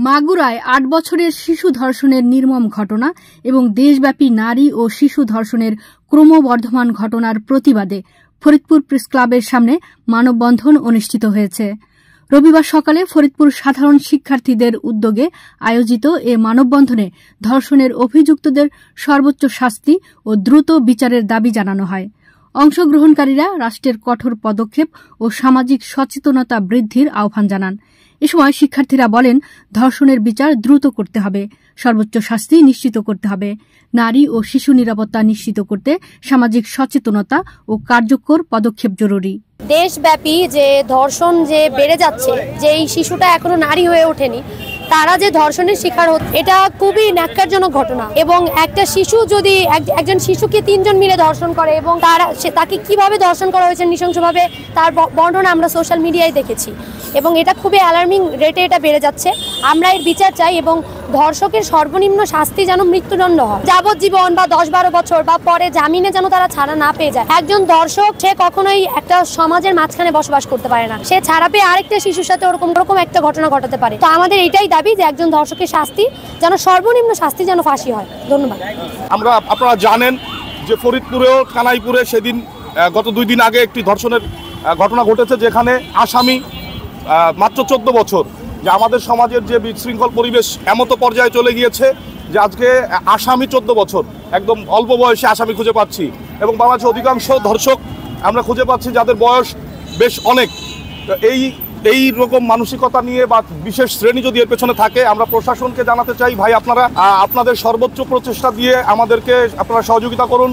মাগুরায় ৮ বছরের শিশু ধর্ষণের নির্মম ঘটনা এবং দেশব্যাপী নারী ও শিশু ধর্ষণের ক্রমবর্ধমান ঘটনার প্রতিবাদে ফরিদপুর প্রেসক্লাবের সামনে মানববন্ধন অনুষ্ঠিত হয়েছে। রবিবার সকালে ফরিদপুর সাধারণ শিক্ষার্থীদের উদ্যোগে আয়োজিত এ মানববন্ধনে ধর্ষণের অভিযুক্তদের সর্বোচ্চ শাস্তি ও দ্রুত বিচারের দাবি জানানো হয়। অংশগ্রহণকারীরা রাষ্ট্রের কঠোর পদক্ষেপ ও সামাজিক সচেতনতা বৃদ্ধির আহ্বান জানান। এ সময় শিক্ষার্থীরা বলেন, ধর্ষণের বিচার দ্রুত করতে হবে, সর্বোচ্চ শাস্তি নিশ্চিত করতে হবে, নারী ও শিশু নিরাপত্তা নিশ্চিত করতে সামাজিক সচেতনতা ও কার্যকর পদক্ষেপ জরুরি। দেশব্যাপী যে ধর্ষণ যে বেড়ে যাচ্ছে, যে এই শিশুটা এখনো নারী হয়ে ওঠেনি, তারা যে ধর্ষণের শিকার হচ্ছে, এটা খুবই ন্যাক্কারজনক ঘটনা। এবং একটা শিশু যদি একজন শিশুকে ৩ জন মিলে ধর্ষণ করে এবং তাকে কিভাবে ধর্ষণ করা হয়েছে নৃশংসভাবে, তার বর্ণনা আমরা সোশ্যাল মিডিয়ায় দেখেছি এবং এটা খুবই অ্যালার্মিং রেটে এটা বেড়ে যাচ্ছে। আমরা এর বিচার চাই এবং ধর্ষকের সর্বনিম্ন শাস্তি যেন মৃত্যুদণ্ড হয়, যাবজ্জীবন বা ১০-১২ বছর বা পরে জামিনে যেন তারা ছাড়া না পেয়ে যায়। একজন ধর্ষক সে কখনোই একটা সমাজের মাঝখানে বসবাস করতে পারে না, সে ছাড়া পেয়ে আরেকটা শিশুর সাথে ওরকম একটা ঘটনা ঘটাতে পারে। তো আমাদের এটাই দাবি যে একজন ধর্ষকের শাস্তি যেন সর্বনিম্ন শাস্তি যেন ফাঁসি হয়। ধন্যবাদ। আপনারা জানেন যে ফরিদপুরেও কানাইপুরে সেদিন গত 2 দিন আগে একটি ধর্ষণের ঘটনা ঘটেছে, যেখানে আসামি মাত্র 14 বছর। যে আমাদের সমাজের যে বিশৃঙ্খল পরিবেশ এমতো পর্যায়ে চলে গিয়েছে যে আজকে আসামি 14 বছর, একদম অল্প বয়সে আসামি খুঁজে পাচ্ছি এবং বাংলাদেশের অধিকাংশ ধর্ষক আমরা খুঁজে পাচ্ছি যাদের বয়স বেশ অনেক। এই রকম মানসিকতা নিয়ে বা বিশেষ শ্রেণী যদি এর পেছনে থাকে, আমরা প্রশাসনকে জানাতে চাই, ভাই আপনারা আপনাদের সর্বোচ্চ প্রচেষ্টা দিয়ে আমাদেরকে আপনারা সহযোগিতা করুন।